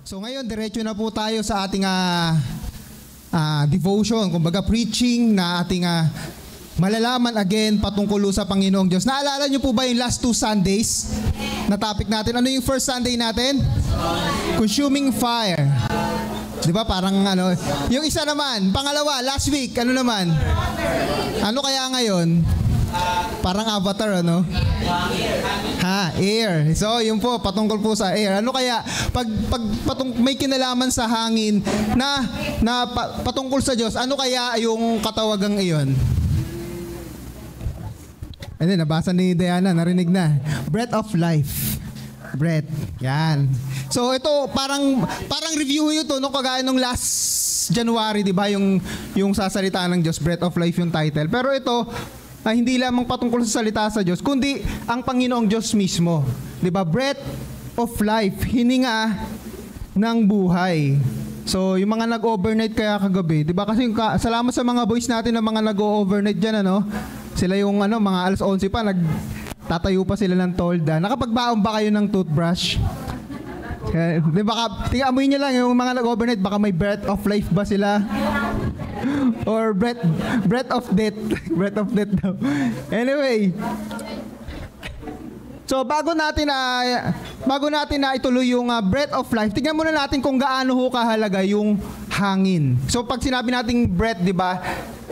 So ngayon, diretso na po tayo sa ating devotion, kumbaga preaching na ating malalaman again patungkol sa Panginoong Diyos. Naalala niyo po ba yung last 2 Sundays na topic natin? Ano yung first Sunday natin? Consuming fire. Di ba? Parang ano. Yung isa naman, pangalawa, last week, ano naman? Ano kaya ngayon? Parang Avatar, ano? Air. So, yun po, patungkol po sa air. Ano kaya, pag may kinalaman sa hangin na patungkol sa Diyos, ano kaya yung katawagang iyon? Ano, nabasa ni Diana, narinig na. Breath of life. Breath. Yan. So, ito, parang review yun to, no? Kagaya nung last January, di ba? Yung sasalita ng Diyos, Breath of Life yung title. Pero ito, hindi lamang patungkol sa salita sa Diyos, kundi ang Panginoong Diyos mismo. 'Di ba? Breath of life, hininga ng buhay. So, yung mga nag-overnight kaya kagabi, 'di ba? Kasi salamat sa mga boys natin na mga nag-overnight diyan, ano? Sila yung mga alas 11 pa nagtatayo pa sila ng tolda. Nakapagbaon ba kayo ng toothbrush? Di ba, amoy niyo lang yung mga nag-overnight, baka may breath of life ba sila? Or breath of death. Breath of death daw. Anyway. So bago natin na ituloy yung breath of life, tingnan muna natin kung gaano ho kahalaga yung hangin. So pag sinabi nating breath, di ba?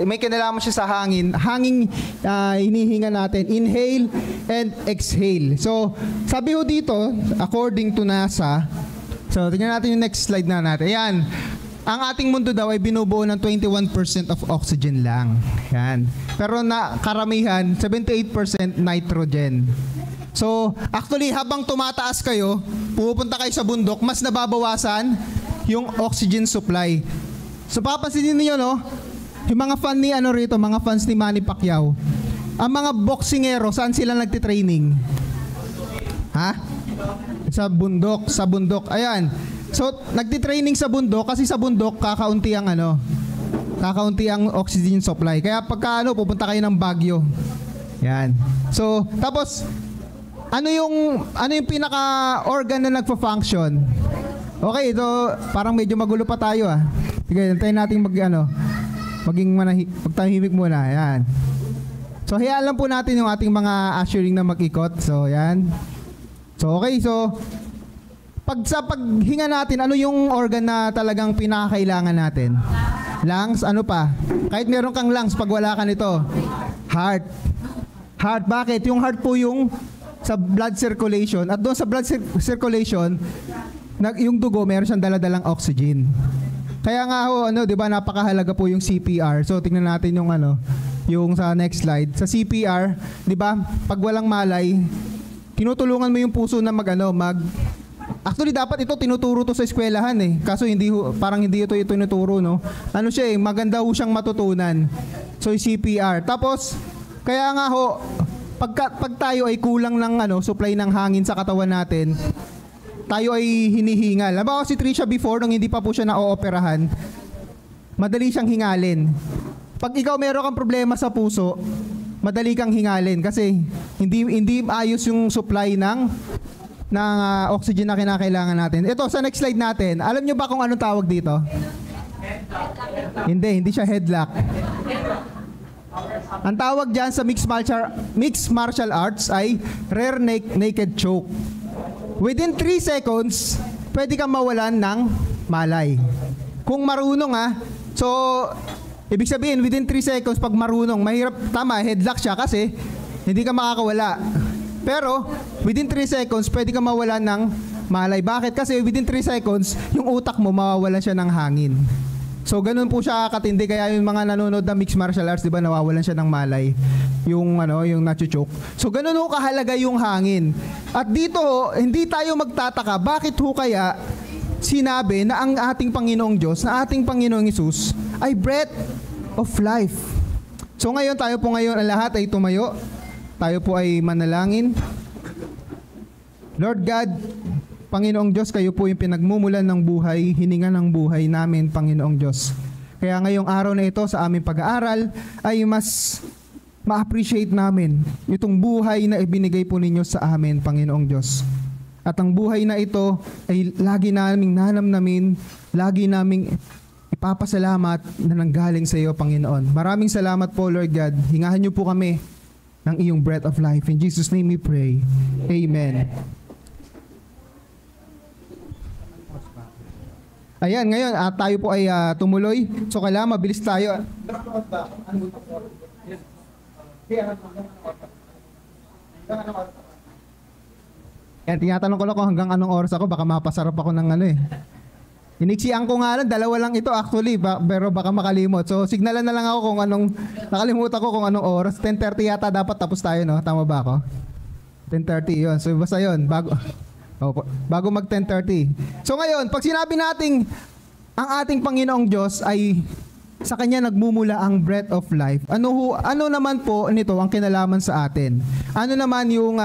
May kinalaman siya sa hangin. Hangin hinihinga natin. Inhale and exhale. So sabi ho dito, according to NASA, so tingnan natin yung next slide na natin. Ayan. Ang ating mundo daw ay binubuo ng 21% of oxygen lang. Yan. Pero karamihan, 78% nitrogen. So, actually, habang tumataas kayo, pupunta kayo sa bundok, mas nababawasan yung oxygen supply. So, papansinin niyo, no? Yung mga fan ni rito, mga fans ni Manny Pacquiao. Ang mga boksingero, saan sila nagtitraining? Sa bundok. Ayan. So, nagtitraining sa bundok kasi sa bundok kakaunti ang oxygen supply. Kaya pagka pupunta kayo ng Baguio. Yan. So, tapos ano yung pinaka-organ na nagfa-function? Okay, ito parang medyo magulo pa tayo Sige, antayin natin magtahimik muna. Yan. So, hayaan lang po natin yung ating mga ushering na mag-ikot. So, yan. So, okay. So, sa paghinga natin, ano yung organ na talagang pinakakailangan natin? Lungs, ano pa? Kahit meron kang lungs, pag wala ka nito. Heart. Heart, bakit? Yung heart po yung sa blood circulation. At doon sa blood circulation, yung dugo, meron siyang daladalang oxygen. Kaya nga ho, di ba, napakahalaga po yung CPR. So, tingnan natin yung sa next slide. Sa CPR, di ba, pag walang malay, tinutulungan mo yung puso na Actually, dapat ito tinuturo to sa eskwelahan Kaso parang hindi ito tinuturo, no? Ano siya maganda ho siyang matutunan. So, CPR. Tapos, kaya nga ho, pag tayo ay kulang ng supply ng hangin sa katawan natin, tayo ay hinihingal. Halimbawa si Trisha before, nung hindi pa po siya na-ooperahan, madali siyang hingalin. Pag ikaw meron kang problema sa puso, madali kang hingalin kasi hindi ayos yung supply ng oxygen na kinakailangan natin. Ito, sa next slide natin, alam nyo ba kung anong tawag dito? Hindi siya headlock. Ang tawag dyan sa mixed martial arts ay rear naked choke. Within 3 seconds, pwede kang mawalan ng malay. Kung marunong so, ibig sabihin, within 3 seconds, pag marunong, mahirap, headlock siya kasi hindi ka makakawala. Pero, within 3 seconds, pwede ka mawalan ng malay. Bakit? Kasi within 3 seconds, yung utak mo, mawawalan siya ng hangin. So, ganun po siya katindi. Kaya yung mga nanonood ng mixed martial arts, di ba, nawawalan siya ng malay. Yung nachuchok. So, ganun ho kahalaga yung hangin. At dito, hindi tayo magtataka. Bakit ho kaya sinabi na ang ating Panginoong Diyos, na ating Panginoong Hesus, ay breath of life. So, ngayon, tayo po ngayon, ang lahat ay tumayo. Tayo po ay manalangin. Lord God, Panginoong Diyos, kayo po yung pinagmumulan ng buhay, hininga ng buhay namin, Panginoong Diyos. Kaya ngayong araw na ito sa aming pag-aaral ay mas ma-appreciate namin itong buhay na ibinigay po ninyo sa amin, Panginoong Diyos. At ang buhay na ito ay lagi naming nanamnamin, lagi naming ipapasalamat na nanggaling sa iyo, Panginoon. Maraming salamat po, Lord God. Hingahan niyo po kami ng iyong breath of life. In Jesus' name we pray. Amen. Ayan, ngayon tayo po ay tumuloy. So kailangan mabilis tayo. Yan, tinatanong ko lang kung hanggang anong oras ako, baka mapasarap ako ng ano eh. Iniksian ko nga lang, dalawa lang ito actually, pero baka makalimot. So signalan na lang ako kung anong, nakalimutan ko kung anong oras. 10:30 yata dapat tapos tayo, no? Tama ba ako? 10:30 yun. So basta yun, bago mag 10:30. So ngayon, pag sinabi nating ang ating Panginoong Diyos ay sa Kanya nagmumula ang breath of life, ano naman po nito ang kinalaman sa atin? Ano naman yung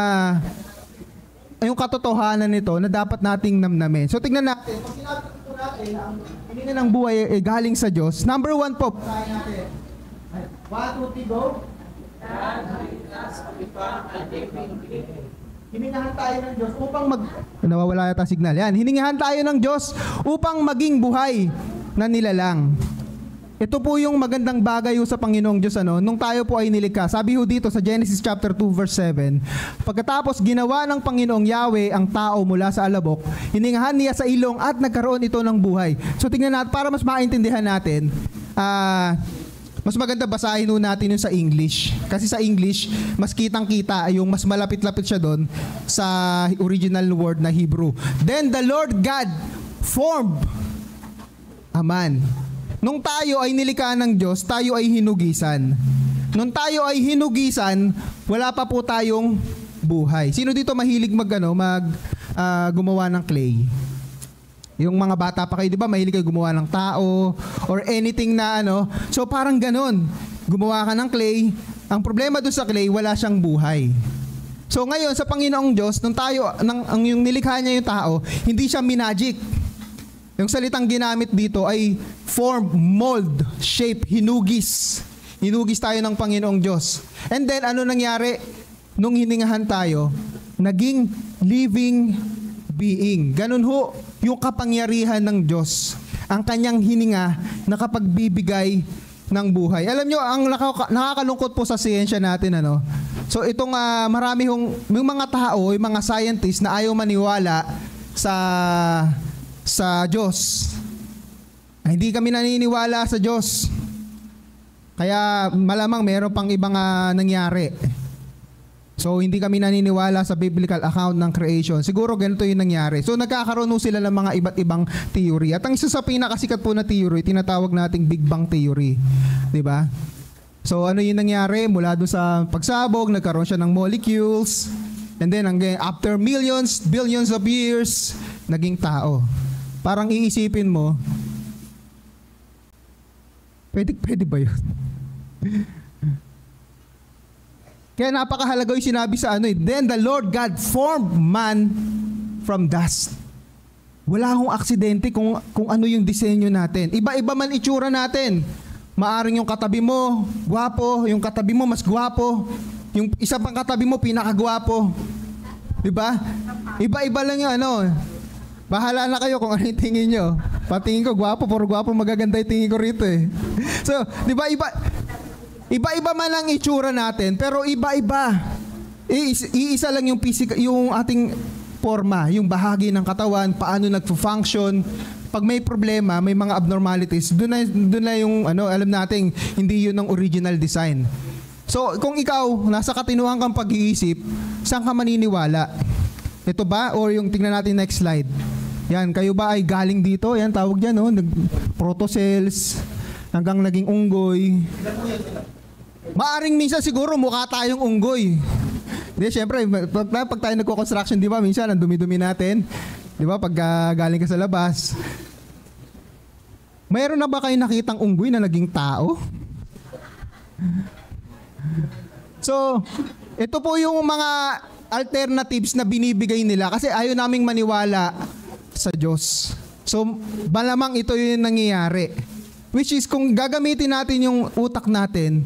katotohanan nito na dapat nating namnamin? So tingnan natin, pag sinabi po natin na ang hininga ng buhay ay galing sa Diyos, number 1 po, tayo natin. 1, 2, 3, go. Hiningahan tayo ng Diyos upang nawawala yata signal. Yan, hiningahan tayo ng Diyos upang maging buhay na nilalang. Ito po yung magandang bagay sa Panginoong Diyos, nung tayo po ay nilikha. Sabi ho dito sa Genesis chapter 2 verse 7, pagkatapos ginawa ng Panginoong Yahweh ang tao mula sa alabok, hiningahan niya sa ilong at nagkaroon ito ng buhay. So tingnan natin, para mas maintindihan natin, mas maganda basahin natin yung sa English. Kasi sa English, mas kitang-kita, yung mas malapit-lapit siya doon sa original word na Hebrew. Then the Lord God formed a man. Nung tayo ay nilikha ng Diyos, tayo ay hinugisan. Nung tayo ay hinugisan, wala pa po tayong buhay. Sino dito mahilig gumawa ng clay? Yung mga bata pa kayo, di ba, mahilig kayo gumawa ng tao or anything na So parang ganun. Gumawa ka ng clay. Ang problema doon sa clay, wala siyang buhay. So ngayon, sa Panginoong Diyos, yung nilikha niya yung tao, hindi siya minagic. Yung salitang ginamit dito ay form, mold, shape, hinugis. Hinugis tayo ng Panginoong Diyos. And then, ano nangyari? Nung hiningahan tayo, naging living being. Ganun ho, yung kapangyarihan ng Diyos. Ang kanyang hininga na kapagbibigay ng buhay. Alam nyo, ang nakakalungkot po sa siyensya natin, So itong marami yung mga tao, yung mga scientists na ayaw maniwala sa Diyos. Hindi kami naniniwala sa Diyos. Kaya malamang mayroon pang ibang nangyari. So hindi kami naniniwala sa biblical account ng creation. Siguro ganito yung nangyari. So nagkakaroon sila ng mga iba't ibang theory. At ang isa sa pinakasikat po na theory, tinatawag nating Big Bang Theory. 'Di ba? So ano yung nangyari? Mula doon sa pagsabog, nagkaroon siya ng molecules. And then after millions, billions of years, naging tao. Parang iisipin mo, pwede ba yun? Kaya napakahalaga yung sinabi sa Then the Lord God formed man from dust. Wala akong aksidente kung ano yung disenyo natin. Iba-iba man itsura natin. Maaring yung katabi mo, gwapo. Yung katabi mo, mas gwapo. Yung isa pang katabi mo, pinakagwapo. Diba? Iba-iba lang yung Bahala na kayo kung ano yung tingin nyo. Patingin ko, gwapo, puro gwapo, magaganda yung tingin ko rito eh. So, di ba, iba-iba man ang itsura natin, pero iba-iba. Iisa lang yung yung ating forma, yung bahagi ng katawan, paano nagpo-function. Pag may problema, may mga abnormalities, doon na yung, alam natin, hindi yun ang original design. So, kung ikaw, nasa katinuan kang pag-iisip, saan ka maniniwala? Ito ba? Or yung tingnan natin next slide. Yan, kayo ba ay galing dito? Yan, tawag dyan, protocells, hanggang naging unggoy. Maaring minsan siguro mukha tayong unggoy. Hindi, syempre, pag tayo nagko-construction, di ba, minsan, ang dumi-dumi natin. Di ba, pag galing ka sa labas. Mayroon na ba kayo nakitang unggoy na naging tao? So, ito po yung mga alternatives na binibigay nila kasi ayaw naming maniwala sa Diyos. So, malamang ito yung nangyayari. Which is, kung gagamitin natin yung utak natin,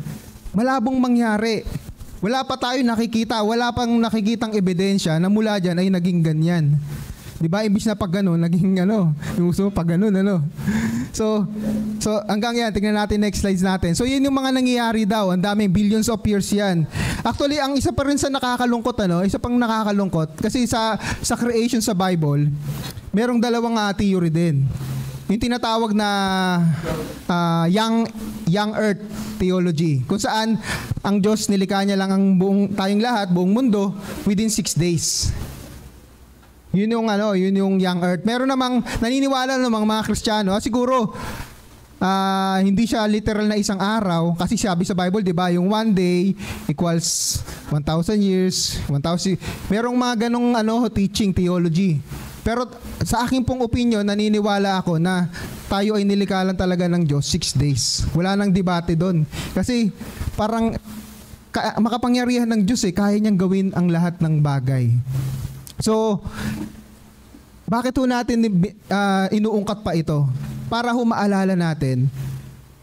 malabong mangyari. Wala pa tayo nakikita, wala pang nakikitang ebidensya na mula dyan ay naging ganyan. Di ba? Imbis na pag gano'n, naging yung uso pag gano'n, So hanggang yan, tingnan natin next slides natin. So yun yung mga nangyayari daw, ang daming billions of years yan. Actually, ang isa pa rin sa nakakalungkot, isa pang nakakalungkot, kasi sa creation sa Bible, merong dalawang theory din. Yung tinatawag na young earth theology, kung saan ang Diyos nilikha niya lang ang tayong lahat, buong mundo, within 6 days. Yun yung young earth. Meron namang naniniwala ng mga Kristiyano, siguro hindi siya literal na isang araw, kasi sabi sa Bible, 'di ba, yung one day equals 1,000 years, 1,000. Merong mga ganong teaching theology. Pero sa akin pong opinion, naniniwala ako na tayo ay nilikha lang talaga ng Diyos 6 days. Wala nang debate doon. Kasi parang makapangyarihan ng Diyos kaya niyang gawin ang lahat ng bagay. So, bakit natin inuungkat pa ito? Para maalala natin,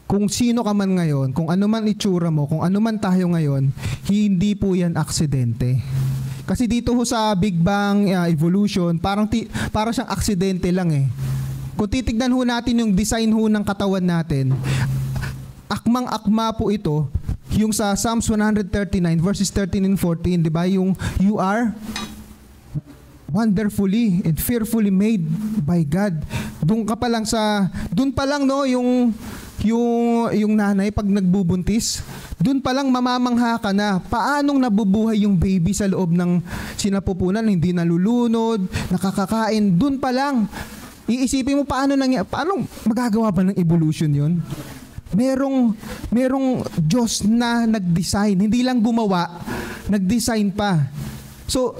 kung sino ka man ngayon, kung ano man itsura mo, kung ano man tayo ngayon, hindi po yan aksidente. Kasi dito sa Big Bang evolution, para siyang aksidente lang Kung titignan natin yung design ng katawan natin, akmang-akma po ito, yung sa Psalms 139 verses 13 and 14, di ba? Yung you are wonderfully and fearfully made by God. Doon pa lang yung nanay pag nagbubuntis, doon pa lang mamamangha ka na paanong nabubuhay yung baby sa loob ng sinapupunan, hindi nalulunod, nakakakain. Doon pa lang iisipin mo paano magagawa ba ng evolution yun? Merong Diyos na nag-design, hindi lang gumawa, nag-design pa. So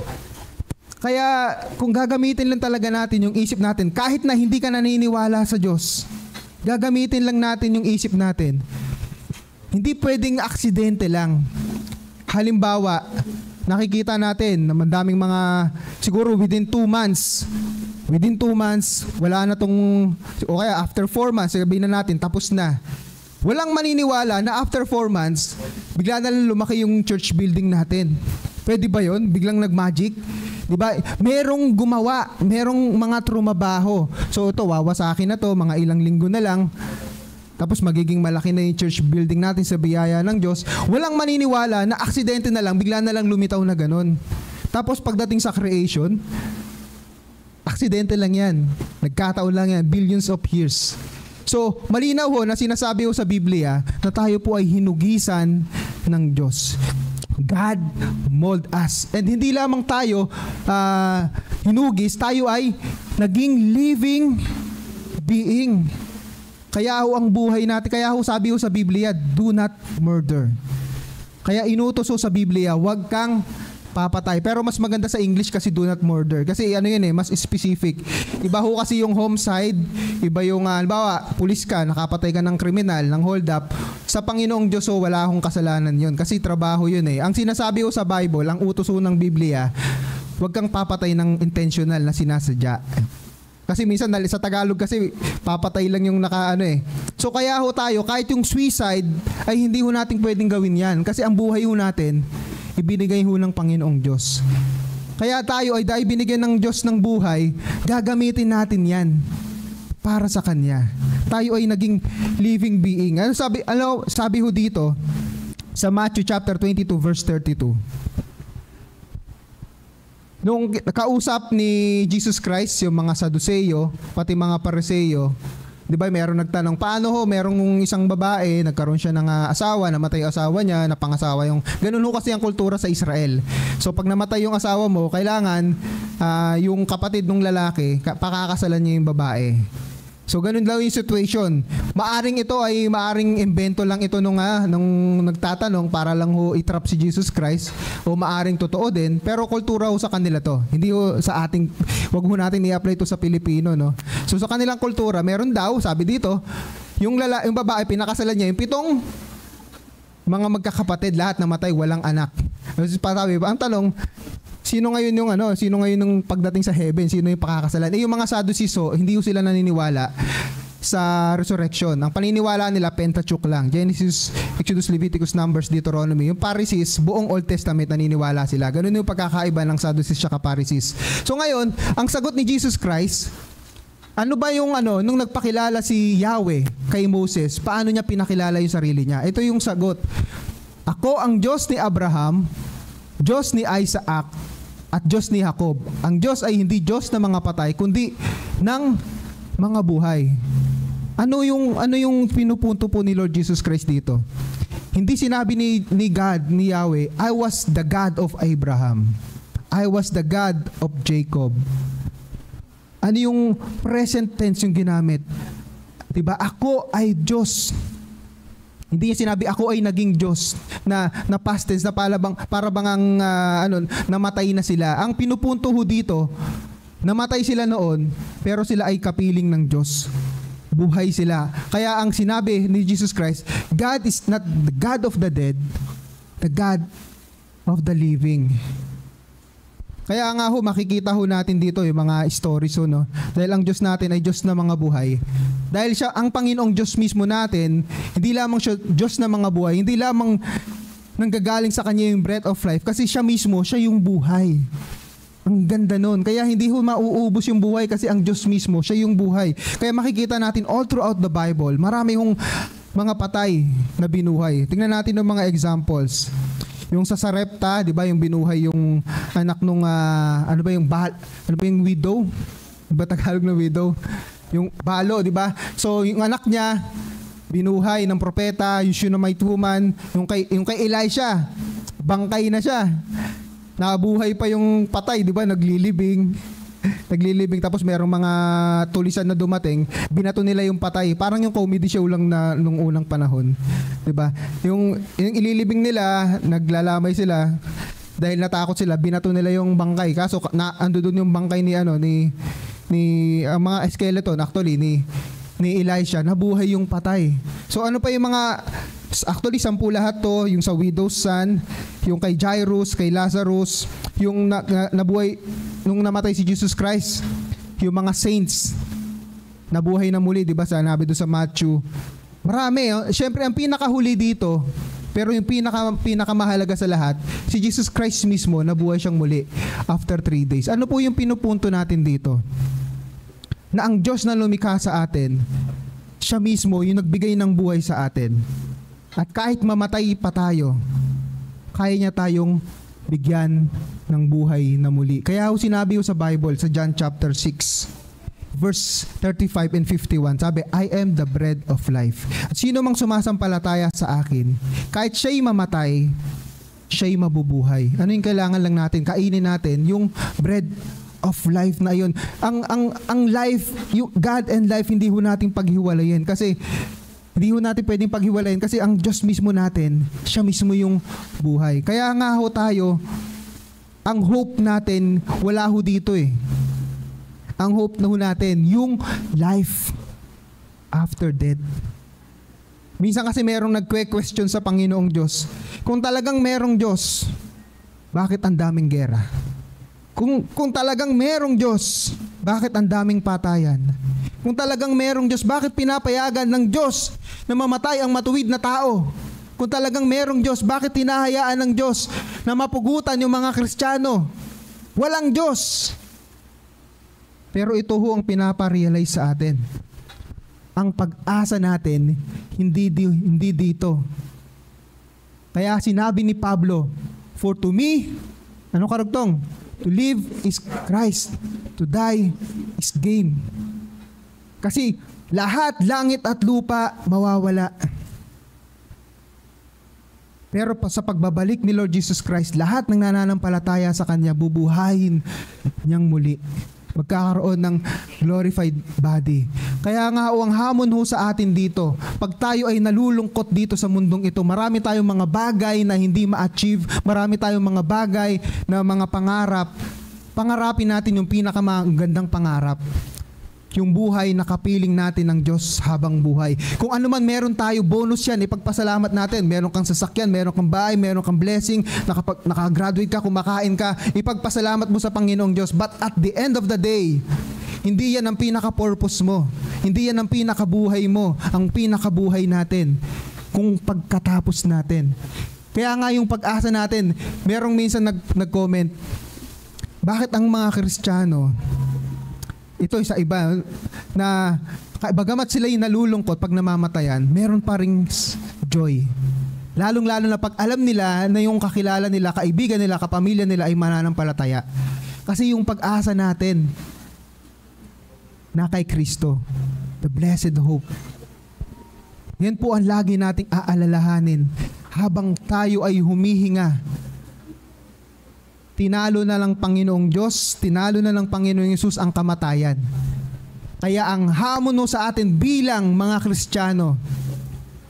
kaya kung gagamitin lang talaga natin yung isip natin, kahit na hindi ka naniniwala sa Diyos, gagamitin lang natin yung isip natin. Hindi pwedeng aksidente lang. Halimbawa, nakikita natin na madaming mga, siguro within 2 months, wala na o kaya after 4 months, sabihin na natin, tapos na. Walang maniniwala na after 4 months, bigla na lang lumaki yung church building natin. Pwede ba yun? Biglang nag-magic? Diba? Merong gumawa, merong mga trumabaho. So ito, wawasakin na to, mga ilang linggo na lang. Tapos magiging malaki na yung church building natin sa biyaya ng Diyos. Walang maniniwala na aksidente na lang, bigla na lang lumitaw na ganun. Tapos pagdating sa creation, aksidente lang yan. Nagkataon lang yan, billions of years. So, malinaw na sinasabi sa Biblia na tayo po ay hinugisan ng Diyos. God mold us. And hindi lamang tayo hinugis, tayo ay naging living being. Kaya ang buhay natin, kaya sabi sa Biblia, do not murder. Kaya inutos sa Biblia, huwag kang papatay. Pero mas maganda sa English kasi do not murder. Kasi mas specific. Iba kasi yung homicide, iba yung, halimbawa, pulis ka, nakapatay ka ng kriminal, ng hold up. Sa Panginoong Diyos, wala akong kasalanan yun. Kasi trabaho yun Ang sinasabi sa Bible, ang utos ng Biblia, huwag kang papatay ng intentional na sinasadya. Kasi minsan sa Tagalog kasi papatay lang yung So kaya tayo, kahit yung suicide, ay hindi natin pwedeng gawin yan. Kasi ang buhay natin, ibinigay ng Panginoong Diyos. Kaya tayo ay dahil binigyan ng Diyos ng buhay, gagamitin natin yan para sa Kanya. Tayo ay naging living being. Sabi dito sa Matthew chapter 22 verse 32. Nung kausap ni Jesus Christ yung mga Saduceo, pati mga Pariseo, di ba meron nagtanong, paano merong isang babae, nagkaroon siya ng asawa, namatay yung asawa niya, napangasawa yung, ganun kasi ang kultura sa Israel. So pag namatay yung asawa mo, kailangan yung kapatid ng lalaki, pakakasalan niya yung babae. So ganun lang yung situation. Maaring invento lang ito nung nagtatanong para lang itrap si Jesus Christ, o maaring totoo din, pero kultura sa kanila to. Hindi sa ating, wag natin i-apply ito sa Pilipino, no. So sa kanilang kultura, meron daw, sabi dito, yung babae pinakasalan niya yung 7 mga magkakapatid, lahat namatay, walang anak. Ang tanong, sino ngayon yung pagdating sa heaven, sino yung pakakasalan? Yung mga Sadducees, hindi sila naniniwala sa resurrection. Ang paniniwala nila, Pentateuch lang. Genesis, Exodus, Leviticus, Numbers, Deuteronomy. Yung Pharisees, buong Old Testament naniniwala sila. Ganun yung pagkakaiba ng Sadducees at Pharisees. So ngayon, ang sagot ni Jesus Christ, ano ba yung nung nagpakilala si Yahweh kay Moses, paano niya pinakilala yung sarili niya? Ito yung sagot. Ako ang Diyos ni Abraham, Diyos ni Isaac, at Diyos ni Jacob. Ang Diyos ay hindi Diyos ng mga patay, kundi ng mga buhay. Ano yung pinupunto po ni Lord Jesus Christ dito? Hindi sinabi ni God, ni Yahweh, I was the God of Abraham. I was the God of Jacob. Ano yung present tense yung ginamit? Diba? Ako ay Diyos. Hindi niya sinabi, ako ay naging Diyos na past tense, na para bang namatay na sila. Ang pinupunto ho dito, namatay sila noon, pero sila ay kapiling ng Diyos. Buhay sila. Kaya ang sinabi ni Jesus Christ, God is not the God of the dead, the God of the living. Kaya nga ho, makikita ho natin dito yung mga stories ho, no? Dahil ang Diyos natin ay Diyos na mga buhay. Dahil siya, ang Panginoong Diyos mismo natin, hindi lamang siya Diyos na mga buhay, hindi lamang nanggagaling sa Kanya yung breath of life, kasi siya mismo, siya yung buhay. Ang ganda nun. Kaya hindi ho mauubos yung buhay kasi ang Diyos mismo, siya yung buhay. Kaya makikita natin all throughout the Bible, marami hong mga patay na binuhay. Tingnan natin ng mga examples. Yung sa Sarepta, di ba, yung binuhay yung anak nung, yung widow? Di ba Tagalog na widow? Yung balo, di ba? So, yung anak niya, binuhay ng propeta, yung Shunammite woman, yung kay Elisha, bangkay na siya. Nabuhay pa yung patay, di ba? Naglilibing, tapos merong mga tulisan na dumating, binato nila yung patay. Parang yung comedy show lang na nung unang panahon. Di ba? Yung ililibing nila, naglalamay sila, dahil natakot sila, binato nila yung bangkay. Kaso ando doon yung bangkay ni mga skeleton actually ni Elisha, nabuhay yung patay. So ano pa yung mga, actually 10 lahat to, yung sa widow's son, yung kay Jairus, kay Lazarus, yung nabuhay nung namatay si Jesus Christ, yung mga saints nabuhay na muli, di ba? Sanabi doon sa Matthew. Marami. Siyempre ang pinakahuli dito, pero yung pinakamahalaga sa lahat, si Jesus Christ mismo nabuhay siyang muli after 3 days. Ano po yung pinupunto natin dito? Na ang Diyos na lumikha sa atin, siya mismo yung nagbigay ng buhay sa atin. At kahit mamatay pa tayo, kaya niya tayong bigyan ng buhay na muli. Kaya sinabi sa Bible, sa John chapter 6, verse 35 and 51, sabi, I am the bread of life. At sino mang sumasampalataya sa akin, kahit siya'y mamatay, siya'y mabubuhay. Ano yung kailangan lang natin? Kainin natin yung bread of life na yun. Ang life, yung God and life, hindi ho natin paghiwalayin. Kasi hindi ho natin pwedeng paghiwalayin kasi ang Diyos mismo natin, siya mismo yung buhay. Kaya nga ho tayo, ang hope natin, wala ho dito eh. Ang hope na ho natin, yung life after death. Minsan kasi merong nagque-question sa Panginoong Diyos, kung talagang merong Diyos, bakit ang daming gera? Kung talagang merong Diyos, bakit ang daming patayan? Kung talagang merong Diyos, bakit pinapayagan ng Diyos na mamatay ang matuwid na tao? Kung talagang merong Diyos, bakit hinahayaan ng Diyos na mapugutan yung mga Kristiyano? Walang Diyos. Pero ito ho ang pinaparealize sa atin. Ang pag-asa natin, hindi dito. Kaya sinabi ni Pablo, for to me, ano karugtong? To live is Christ, to die is gain. Kasi lahat, langit at lupa, mawawala. Pero sa pagbabalik ni Lord Jesus Christ, lahat ng nananampalataya sa Kanya, bubuhayin niyang muli. Magkakaroon ng glorified body. Kaya nga ang hamon ho sa atin dito, pag tayo ay nalulungkot dito sa mundong ito, marami tayong mga bagay na hindi ma-achieve, marami tayong mga bagay na mga pangarap. Pangarapin natin yung pinakamagandang pangarap. yung buhay na kapiling natin ng Diyos habang buhay. Kung ano man meron tayo, bonus yan, ipagpasalamat natin. Meron kang sasakyan, meron kang bahay, meron kang blessing, nakagraduate ka, kumakain ka, ipagpasalamat mo sa Panginoong Diyos. But at the end of the day, hindi yan ang pinaka-purpose mo. Hindi yan ang pinakabuhay mo. Ang pinakabuhay natin, kung pagkatapos natin. Kaya nga yung pag-asa natin, merong minsan nag-comment, bakit ang mga Kristiyano, ito sa iba, na bagamat sila yung nalulungkot pag namamatayan, meron pa ring joy. Lalong-lalo na pag alam nila na yung kakilala nila, kaibigan nila, kapamilya nila ay mananampalataya. Kasi yung pag-asa natin na kay Kristo, the blessed hope. Yan po ang lagi nating aalalahanin habang tayo ay humihinga. Tinalo na lang Panginoong Diyos, tinalo na lang Panginoong Yesus ang kamatayan. Kaya ang hamon mo sa atin bilang mga Kristiyano,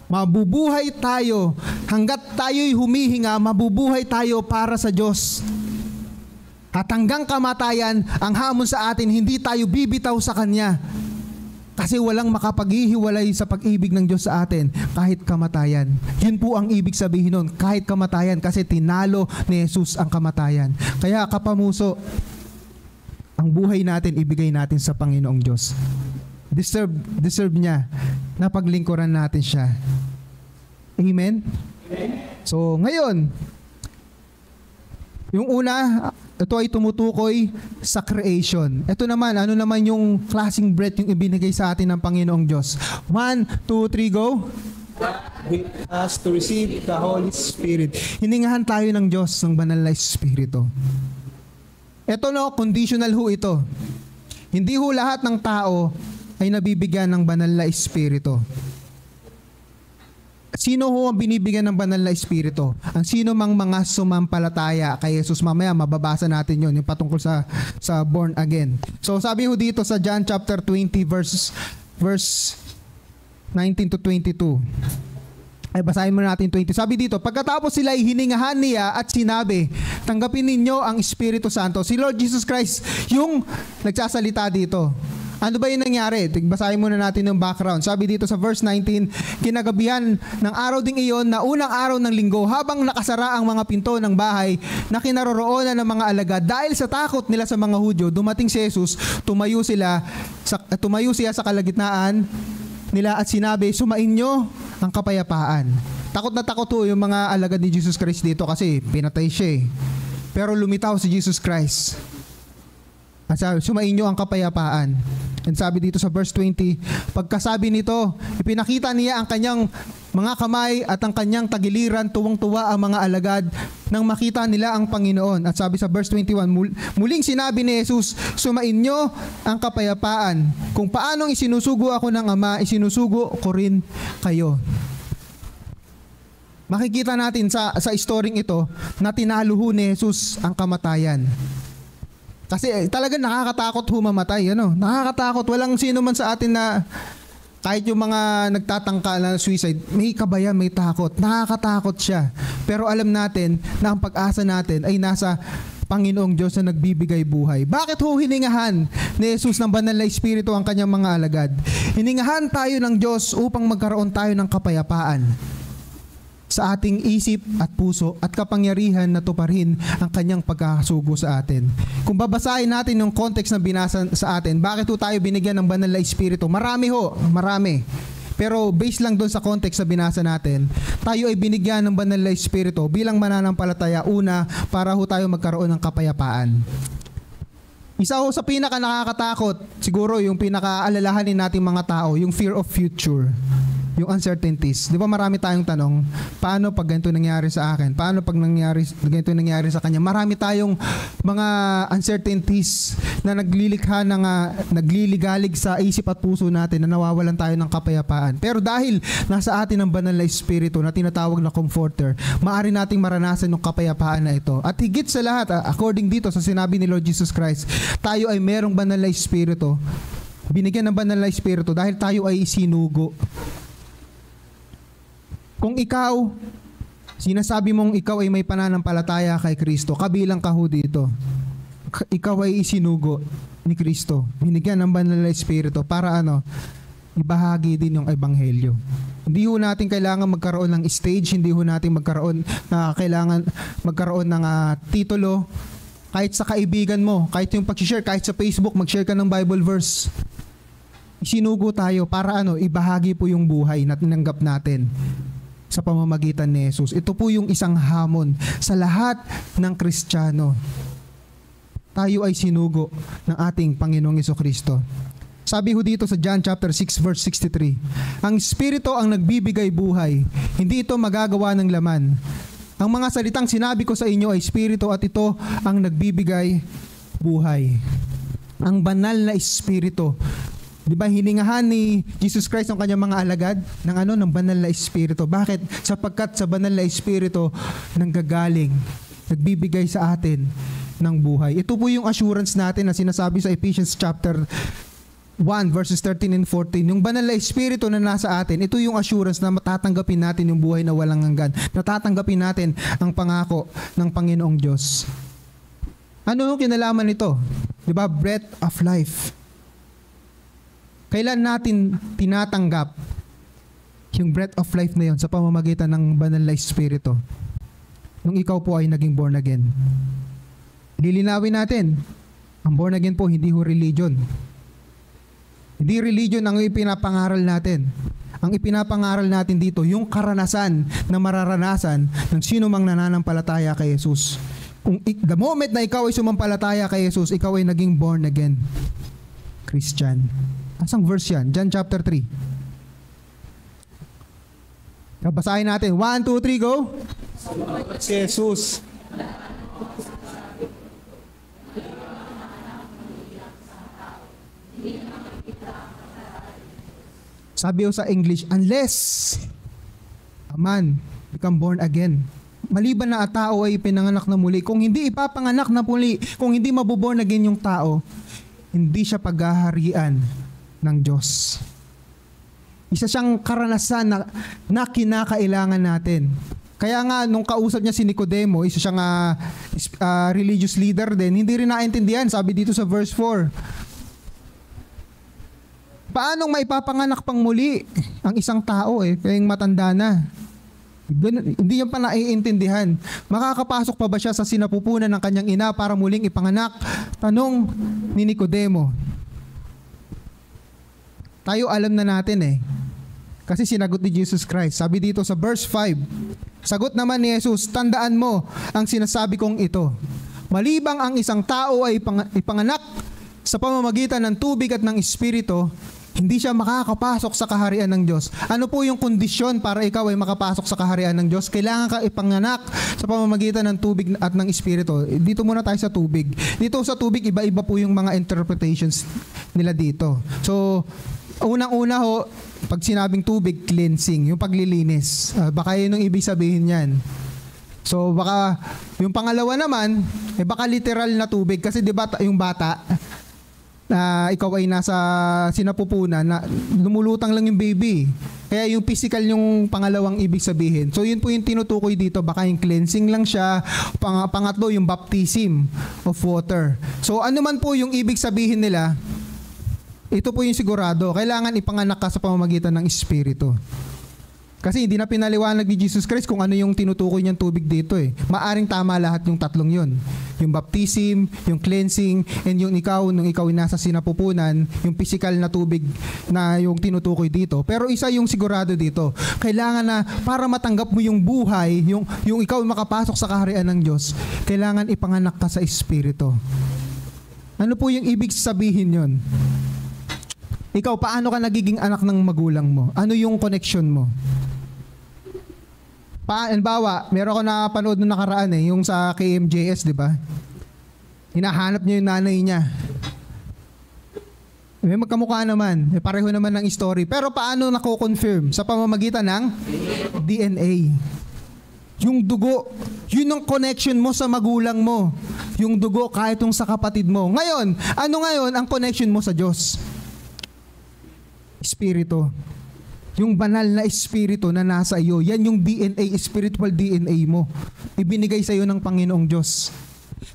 mabubuhay tayo, hanggat tayo'y humihinga, mabubuhay tayo para sa Diyos. At hanggang kamatayan, ang hamon sa atin, hindi tayo bibitaw sa Kanya. Kasi walang makapaghihiwalay sa pag-ibig ng Diyos sa atin kahit kamatayan. Yun po ang ibig sabihin nun, kahit kamatayan, kasi tinalo ni Jesus ang kamatayan. Kaya kapamuso, ang buhay natin, ibigay natin sa Panginoong Diyos. Deserve niya na paglingkuran natin siya. Amen? So, ngayon, yung una, ito ay tumutukoy sa creation. Ito naman, ano naman yung klaseng breath yung ibinigay sa atin ng Panginoong Diyos? 1, 2, 3, go! With us to receive the Holy Spirit. Hiningahan tayo ng Diyos ng banal na Espiritu. Ito no, conditional ho ito. Hindi ho lahat ng tao ay nabibigyan ng banal na Espiritu. Sino ho ang binibigyan ng banal na Espiritu? Ang sino mang mga sumampalataya kay Jesus. Mamaya mababasa natin yon, yung patungkol sa born again. So sabi ho dito sa John chapter 20 verse 19 to 22. Ay basahin mo natin 20. Sabi dito, pagkatapos sila ay hiningahan niya at sinabi, tanggapin ninyo ang Espiritu Santo. Si Lord Jesus Christ yung nagsasalita dito. Ano ba yung nangyari? Basahin muna natin yung background. Sabi dito sa verse 19, kinagabihan ng araw ding iyon na unang araw ng linggo habang nakasara ang mga pinto ng bahay na kinaroroonan ng mga alagad. Dahil sa takot nila sa mga Hudyo, dumating si Jesus, tumayo siya sa kalagitnaan nila at sinabi, sumain nyo ang kapayapaan. Takot na takot ho yung mga alagad ni Jesus Christ dito kasi pinatay siya eh. Pero lumitaw si Jesus Christ. At sabi, sumain nyo ang kapayapaan. And sabi dito sa verse 20, pagkasabi nito, ipinakita niya ang kanyang mga kamay at ang kanyang tagiliran, tuwang-tuwa ang mga alagad nang makita nila ang Panginoon. At sabi sa verse 21, muling sinabi ni Jesus, sumain nyo ang kapayapaan. Kung paanong isinusugo ako ng Ama, isinusugo ko rin kayo. Makikita natin sa storyng ito na tinaluho ni Jesus ang kamatayan. Kasi talaga nakakatakot humamatay, ano? Nakakatakot. Walang sino man sa atin na kahit yung mga nagtatangka na suicide, may kabayan, may takot. Nakakatakot siya. Pero alam natin na ang pag-asa natin ay nasa Panginoong Diyos na nagbibigay buhay. Bakit ho hiningahan ni Jesus ng banal na Espiritu ang kanyang mga alagad? Hiningahan tayo ng Diyos upang magkaroon tayo ng kapayapaan sa ating isip at puso at kapangyarihan na tuparin ang kanyang pagkakasugo sa atin. Kung babasahin natin yung context na binasa sa atin, bakit ho tayo binigyan ng banal na Espiritu? Marami. Pero based lang doon sa context na binasa natin, tayo ay binigyan ng banal na Espiritu bilang mananampalataya, una, para ho tayo magkaroon ng kapayapaan. Isa ho sa pinaka nakakatakot, siguro yung pinaka-alalahanin nating mga tao, yung fear of future. Yung uncertainties. Di ba marami tayong tanong, paano pag ganito nangyari sa akin? Paano pag ganito nangyari sa kanya? Marami tayong mga uncertainties na naglilikha ng nagliligalig sa isip at puso natin na nawawalan tayo ng kapayapaan. Pero dahil nasa atin ang banal na Espiritu na tinatawag na comforter, maaari nating maranasan yung kapayapaan na ito. At higit sa lahat, according dito sa sinabi ni Lord Jesus Christ, tayo ay merong banal na Espiritu. Binigyan ng banal na Espiritu dahil tayo ay isinugo. Kung ikaw, sinasabi mong ikaw ay may pananampalataya kay Kristo, kabilang ka ho dito. Ikaw ay isinugo ni Kristo. Binigyan ng banal na Espiritu para ibahagi din yung ebanghelyo. Hindi ho natin kailangan magkaroon ng stage, hindi ho natin kailangan magkaroon ng titulo. Kahit sa kaibigan mo, kahit yung pag-share, kahit sa Facebook, mag-share ka ng Bible verse. Isinugo tayo para ibahagi po yung buhay na tinanggap natin sa pamamagitan ni Jesus. Ito po yung isang hamon sa lahat ng Kristiyano. Tayo ay sinugo ng ating Panginoong Jesucristo. Sabi ho dito sa John chapter 6 verse 63, ang Espiritu ang nagbibigay buhay, hindi ito magagawa ng laman. Ang mga salitang sinabi ko sa inyo ay Espiritu at ito ang nagbibigay buhay. Ang banal na Espiritu. Di ba hiningahan ni Jesus Christ ang kanyang mga alagad ng banal na Espiritu. Bakit? Sapagkat sa banal na Espiritu nanggagaling, nagbibigay sa atin ng buhay. Ito po yung assurance natin na sinasabi sa Ephesians chapter 1 verses 13 and 14, yung banal na Espiritu na nasa atin, ito yung assurance na matatanggapin natin yung buhay na walang hanggan. Natatanggapin natin ang pangako ng Panginoong Diyos. Ano yung kinalaman nito? Di ba? Breath of life. Kailan natin tinatanggap yung breath of life na yun sa pamamagitan ng banal na Espiritu? Nung ikaw po ay naging born again. Lilinawin natin, ang born again po hindi ho religion. Hindi religion ang ipinapangaral natin. Ang ipinapangaral natin dito, yung karanasan na mararanasan ng sino mang nananampalataya kay Jesus. Kung the moment na ikaw ay sumampalataya kay Jesus, ikaw ay naging born again Christian. Asang verse yan? John chapter 3. Basahin natin. 1, 2, 3, go! Jesus. Sabi ko sa English, unless a man become born again. Maliban na tao ay pinanganak na muli. Kung hindi ipapanganak na muli, kung hindi mabuborn again yung tao, hindi siya paghaharian ng Diyos. Isa siyang karanasan na kinakailangan natin. Kaya nga, nung kausap niya si Nicodemo, isa siyang religious leader din, hindi rin naintindihan. Sabi dito sa verse 4, paanong maipapanganak pang muli ang isang tao kayong matanda na? Hindi yan pa naiintindihan. Makakapasok pa ba siya sa sinapupunan ng kanyang ina para muling ipanganak? Tanong ni Nicodemo. Tayo alam na natin kasi sinagot ni Jesus Christ. Sabi dito sa verse 5, sagot naman ni Jesus, tandaan mo ang sinasabi kong ito. Malibang ang isang tao ay ipanganak sa pamamagitan ng tubig at ng Espiritu, hindi siya makakapasok sa kaharian ng Diyos. Ano po yung kondisyon para ikaw ay makapasok sa kaharian ng Diyos? Kailangan ka ipanganak sa pamamagitan ng tubig at ng Espiritu. Dito muna tayo sa tubig. Dito sa tubig, iba-iba po yung mga interpretations nila dito. So, unang-una pag sinabing tubig, cleansing, yung paglilinis. Baka yun ang ibig sabihin yan. So, baka yung pangalawa naman, baka literal na tubig. Kasi di ba yung bata, na ikaw ay nasa sinapupunan na lumulutang lang yung baby. Kaya yung physical yung pangalawang ibig sabihin. So yun po yung tinutukoy dito. Baka yung cleansing lang siya. Pangatlo yung baptism of water. So ano man po yung ibig sabihin nila, ito po yung sigurado. Kailangan ipanganak ka sa pamamagitan ng Espiritu. Kasi hindi na pinaliwanag ni Jesus Christ kung ano yung tinutukoy niyang tubig dito Maaring tama lahat yung tatlong yun. Yung baptism, yung cleansing, and yung nung ikaw nasa sinapupunan, yung physical na tubig na yung tinutukoy dito. Pero isa yung sigurado dito. Kailangan na para matanggap mo yung buhay, yung ikaw makapasok sa kaharian ng Diyos, kailangan ipanganak ka sa Espiritu. Ano po yung ibig sabihin yun? Ikaw, paano ka nagiging anak ng magulang mo? Ano yung connection mo? Halimbawa, meron ko napanood nung nakaraan yung sa KMJS, di ba? Hinahanap niya yung nanay niya. May magkamukha naman. Pareho naman ng story. Pero paano nako-confirm? Sa pamamagitan ng DNA. Yung dugo, yun ang connection mo sa magulang mo. Yung dugo kahit yung sa kapatid mo. Ngayon, ano ngayon ang connection mo sa Diyos? Espiritu. Yung banal na Espiritu na nasa iyo, yan yung DNA, spiritual DNA mo. Ibinigay sa iyo ng Panginoong Diyos.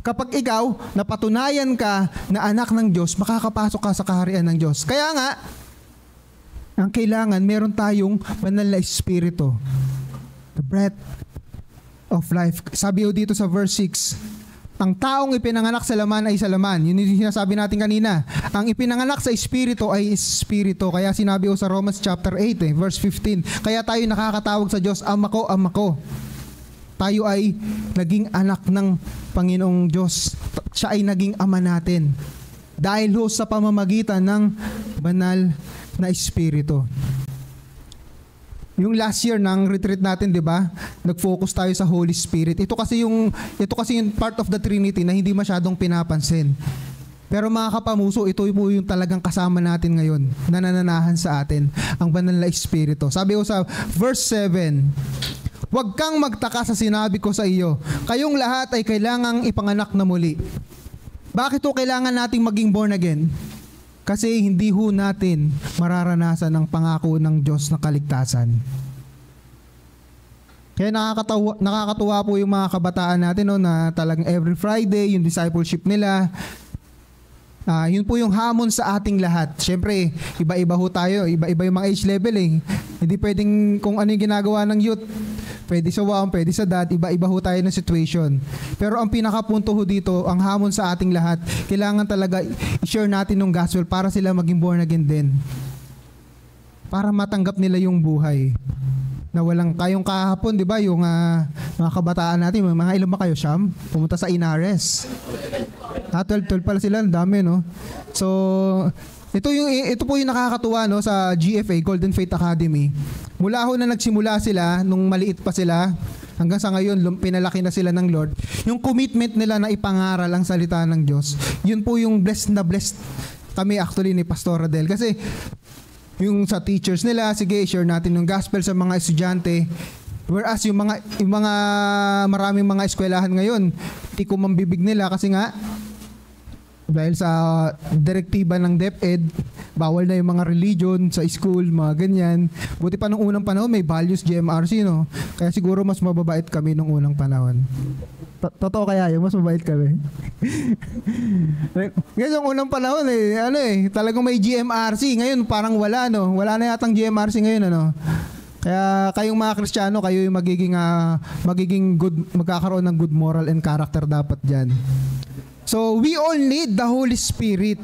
Kapag ikaw, napatunayan ka na anak ng Diyos, makakapasok ka sa kaharian ng Diyos. Kaya nga, ang kailangan, meron tayong banal na espiritu. The breath of life. Sabi dito sa verse 6, ang taong ipinanganak sa laman ay sa laman. Yun yung sinasabi natin kanina. Ang ipinanganak sa espiritu ay espiritu. Kaya sinabi sa Romans chapter 8, verse 15. Kaya tayo nakakatawag sa Diyos, Ama ko, Ama ko. Tayo ay naging anak ng Panginoong Diyos. Siya ay naging ama natin. Dahil sa pamamagitan ng banal na espiritu. Yung last year ng retreat natin, 'di ba? Nag-focus tayo sa Holy Spirit. Ito kasi yung part of the Trinity na hindi masyadong pinapansin. Pero mga kapamuso, ito po yung talagang kasama natin ngayon, nanananahan sa atin, ang banal na espiritu. Sabi ko sa verse 7, huwag kang magtaka sa sinabi ko sa iyo. Kayong lahat ay kailangang ipanganak na muli. Bakit ho kailangan nating maging born again? Kasi hindi ho natin mararanasan ang pangako ng Diyos na kaligtasan. Kaya nakakatuwa po yung mga kabataan natin na talagang every Friday, yung discipleship nila. Yun po yung hamon sa ating lahat. Siyempre, iba-iba ho tayo. Iba-iba yung mga age level eh. Hindi pwedeng kung ano yung ginagawa ng youth. Pwede sa WAM, pwede sa DAD. Iba-iba ho tayo ng situation. Pero ang pinakapunto ho dito, ang hamon sa ating lahat, kailangan talaga i-share natin ng gospel para sila maging born again din. Para matanggap nila yung buhay. Na walang kayong kahapon, di ba? Yung mga kabataan natin, mga ilan ba kayo, Sham? Pumunta sa Inares. 12 pala sila, ang dami, no? So, ito po yung nakakatuwa, no, sa GFA, Golden Faith Academy. Mula ho na nagsimula sila, nung maliit pa sila, hanggang sa ngayon, pinalaki na sila ng Lord. Yung commitment nila na ipangaral ang salita ng Diyos, yun po yung blessed na blessed kami actually ni Pastor Adel. Kasi, yung sa teachers nila, sige, share natin yung gospel sa mga estudyante. Whereas yung mga maraming mga eskwelahan ngayon, tikom ang bibig nila kasi nga dahil sa direktiba ng DepEd, bawal na yung mga religion sa school, mga ganyan. Buti pa nung unang panahon may values GMRC, no? Kaya siguro mas mababait kami nung unang panahon. Totoo kaya yung mas mabait kami. Ngayon yung unang panahon talagang may GMRC. Ngayon parang wala, no? Wala na yatang GMRC ngayon, ano? Kaya kayong mga Kristiyano, kayo yung magiging good, magkakaroon ng good moral and character dapat diyan. So, we all need the Holy Spirit.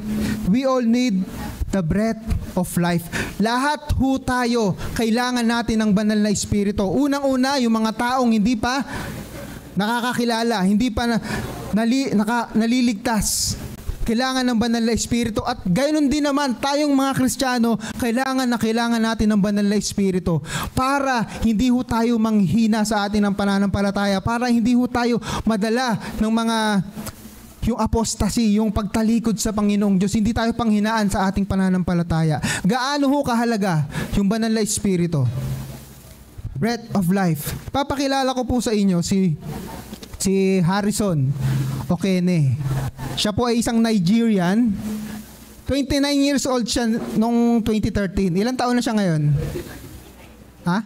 We all need the breath of life. Lahat ho tayo, kailangan natin ng banal na espiritu. Unang-una, yung mga taong hindi pa nakakakilala, hindi pa naliligtas. Kailangan ng banal na espiritu. At gayun din naman, tayong mga Kristiyano, kailangan natin ng banal na espiritu para hindi ho tayo manghina sa atin ng pananampalataya, para hindi ho tayo madala ng mga yung apostasy, yung pagtalikod sa Panginoong Diyos, hindi tayo panghinaan sa ating pananampalataya. Gaano ho kahalaga yung banal na espiritu? Breath of life. Papakilala ko po sa inyo si Harrison Okene. Siya po ay isang Nigerian. 29 years old siya noong 2013. Ilang taon na siya ngayon? Ha?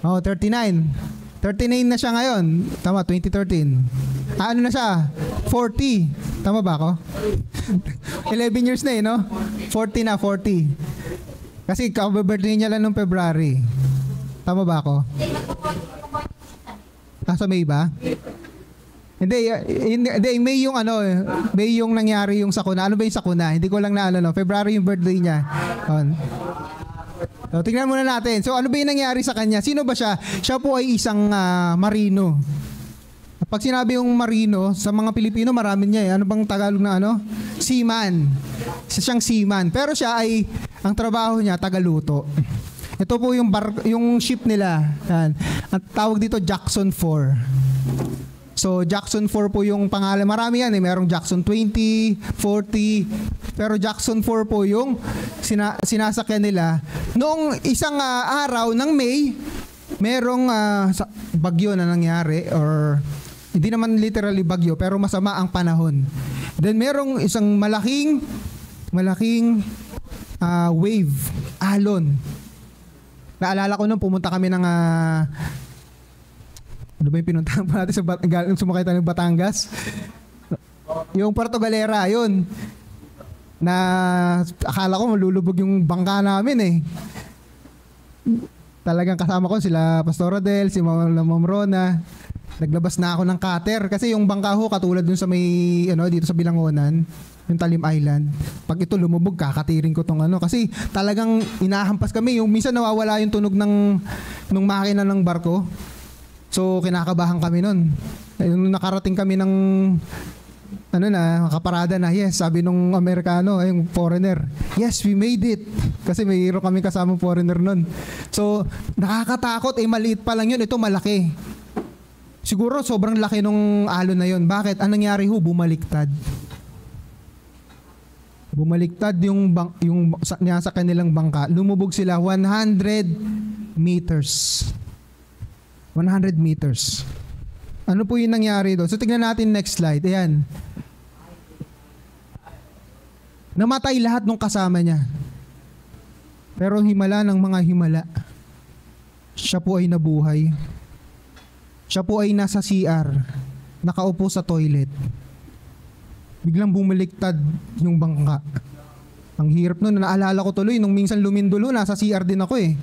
Oh, 39. 39 na siya ngayon. Tama, 2013. Ano na siya? 40. Tama ba ako? 11 years na no? 40 na, 40. Kasi birthday niya lang noong February. Tama ba ako? Sa May ba? Hindi, May yung May yung nangyari yung sakuna. Ano ba yung sakuna? Hindi ko lang no? February yung birthday niya. So, tingnan muna natin. So, ano ba yung nangyari sa kanya? Sino ba siya? Siya po ay isang marino. Pag sinabi yung marino, sa mga Pilipino, marami niya eh. Ano bang Tagalog na Seaman. Isa siyang seaman. Pero siya ay, ang trabaho niya, tagaluto. Ito po yung ship nila. Yan. Ang tawag dito, Jackson 4. So, Jackson 4 po yung pangalan. Marami yan eh. Merong Jackson 20, 40. Pero Jackson 4 po yung sinasakyan nila. Noong isang araw ng May, merong bagyo na nangyari or hindi naman literally bagyo pero masama ang panahon. Then merong isang malaking wave, alon. Naalala ko nung pumunta kami ng ano ba yung pinuntahan pa natin sumakay tayo ng Batangas? Yung Puerto Galera, yun. Na akala ko malulubog yung bangka namin eh. Talagang kasama ko sila Pastor Adel, si Ma'am Rona. Naglabas na ako ng cutter kasi yung bangka ho katulad dun sa may dito sa Bilangonan, yung Talim Island. Pag ito lumubog, kakatirin ko tong kasi talagang inahampas kami. Yung minsan nawawala yung tunog nung makina ng barko. So kinakabahan kami nun. Nung nakarating kami ng kaparada na, yes, sabi nung Amerikano, yung foreigner, yes, we made it. Kasi mayroon kami kasamang foreigner nun. So, nakakatakot, maliit pa lang yun, ito malaki. Siguro, sobrang laki nung alon na yun. Bakit? Anong nangyari ho? Bumaliktad. Bumaliktad yung nasa kanilang bangka. Lumubog sila 100 meters. 100 meters. Ano po yung nangyari doon? So, tignan natin next slide. Ayan. Namatay lahat ng kasama niya. Pero himala ng mga himala, siya po ay nabuhay. Siya po ay nasa CR, nakaupo sa toilet. Biglang bumaliktad yung bangka. Ang hirap nun. Naalala ko tuloy, nung minsan lumindulo, nasa CR din ako eh.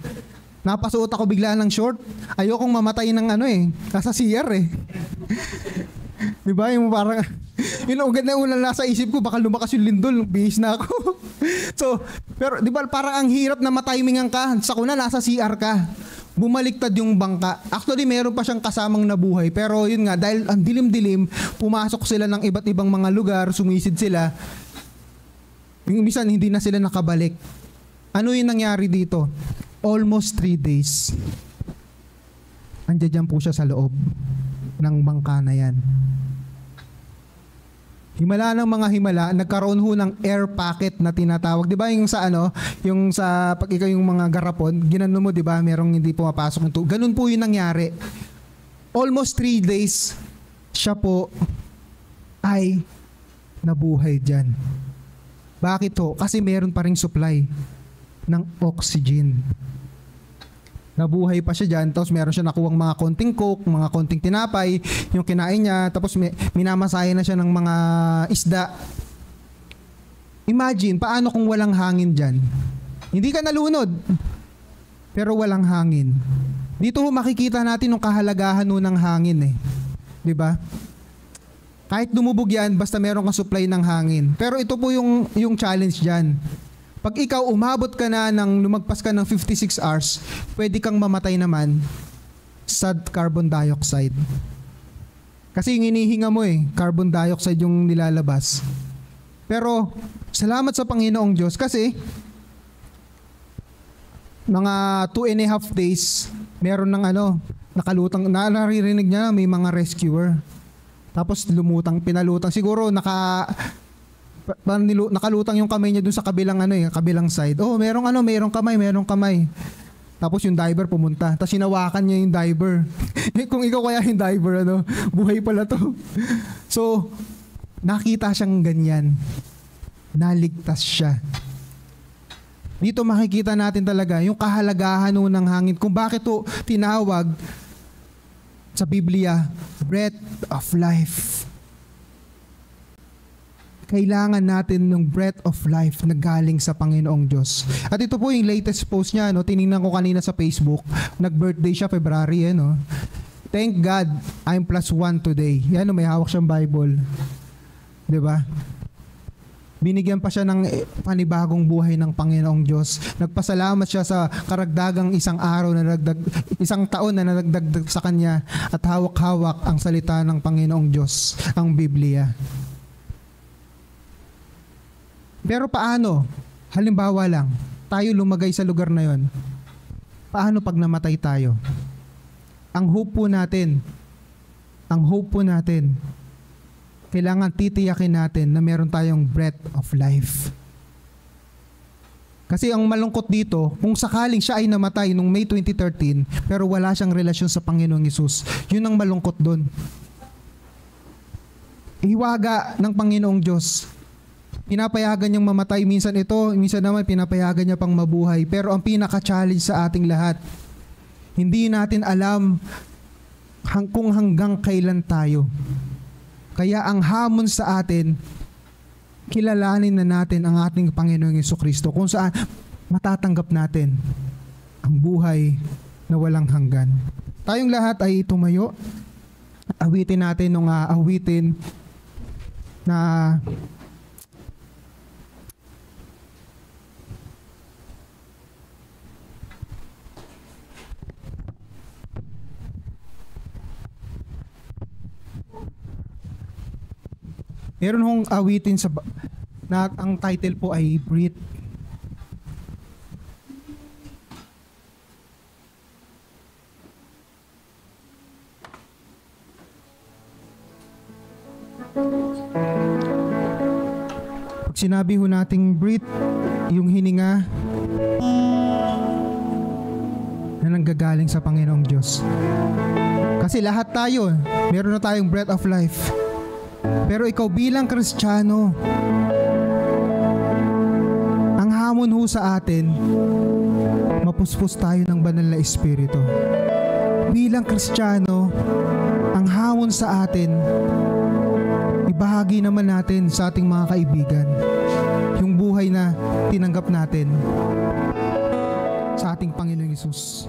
Napasuot ako bigla ng short. Ayokong mamatay ng nasa CR eh. Diba? Yung parang, yun agad na unang nasa isip ko, baka lumakas yung lindol, bihis na ako. So, pero diba parang ang hirap na matimingan ka, sa kuna nasa CR ka. Bumaliktad yung bangka. Actually, meron pa siyang kasamang nabuhay. Pero yun nga, dahil ang dilim-dilim, pumasok sila ng iba't ibang mga lugar, sumisid sila. Yung minsan, hindi na sila nakabalik. Ano yung nangyari dito? Almost 3 days. Andiyan po siya sa loob ng bangka na yan. Himala ng mga himala, nagkaroon ho ng air pocket na tinatawag. Di ba yung sa yung sa pag ikaw yung mga garapon, ginano mo, di ba, merong hindi pumapasok ng tubig. Ganun po yung nangyari. Almost 3 days, siya po ay nabuhay dyan. Bakit ho? Kasi meron pa ring supply ng oxygen. Nabuhay pa siya dyan, tapos meron siya nakuwang mga konting coke, mga konting tinapay, yung kinain niya, tapos minamasahe na siya ng mga isda. Imagine, paano kung walang hangin dyan? Hindi ka nalunod, pero walang hangin. Dito makikita natin yung kahalagahan ng hangin eh. Diba? Kahit lumubog yan, basta meron kang supply ng hangin. Pero ito po yung challenge dyan. Pag ikaw umabot ka na lumagpas ka ng 56 hours, pwede kang mamatay naman sa carbon dioxide. Kasi yung inihinga mo carbon dioxide yung nilalabas. Pero salamat sa Panginoong Diyos kasi mga 2.5 days, meron ng nakalutang, naririnig niya may mga rescuer. Tapos pinalutang. Siguro nakalutang yung kamay niya dun sa kabilang side. Oh, merong kamay. Tapos yung diver pumunta. Tapos sinawakan niya yung diver. Kung ikaw kaya yung diver, buhay pala to. So, nakita siyang ganyan. Naligtas siya. Dito makikita natin talaga yung kahalagahan ng hangin. Kung bakit to tinawag sa Biblia, breath of life. Kailangan natin ng breath of life na galing sa Panginoong Diyos. At ito po yung latest post niya, tinignan ko kanina sa Facebook. Nag-birthday siya February, Thank God, I'm +1 today. Yan, may hawak siyang Bible. 'Di ba? Binigyan pa siya ng panibagong buhay ng Panginoong Diyos. Nagpasalamat siya sa karagdagang isang taon na nadagdag sa kanya at hawak-hawak ang salita ng Panginoong Diyos, ang Biblia. Pero paano? Halimbawa lang, tayo lumagay sa lugar na yon. Paano pag namatay tayo? Ang hope po natin, kailangan titiyakin natin na meron tayong breath of life. Kasi ang malungkot dito, kung sakaling siya ay namatay noong May 2013, pero wala siyang relasyon sa Panginoong Hesus, yun ang malungkot doon. Ihiwaga ng Panginoong Diyos. Pinapayagan niyang mamatay minsan minsan naman pinapayagan niya pang mabuhay. Pero ang pinaka-challenge sa ating lahat, hindi natin alam kung hanggang kailan tayo. Kaya ang hamon sa atin, kilalanin na natin ang ating Panginoong Jesucristo kung saan matatanggap natin ang buhay na walang hanggan. Tayong lahat ay tumayo. Awitin natin nung awitin na meron hong awitin na ang title po ay Breathe. Pag sinabi ho nating breathe, yung hininga na nanggagaling sa Panginoong Diyos. Kasi lahat tayo, meron na tayong breath of life. Pero ikaw bilang Kristiyano, ang hamon ho sa atin, mapuspos tayo ng banal na Espiritu. Bilang Kristiyano, ang hamon sa atin, ibahagi naman natin sa ating mga kaibigan yung buhay na tinanggap natin sa ating Panginoong Hesus.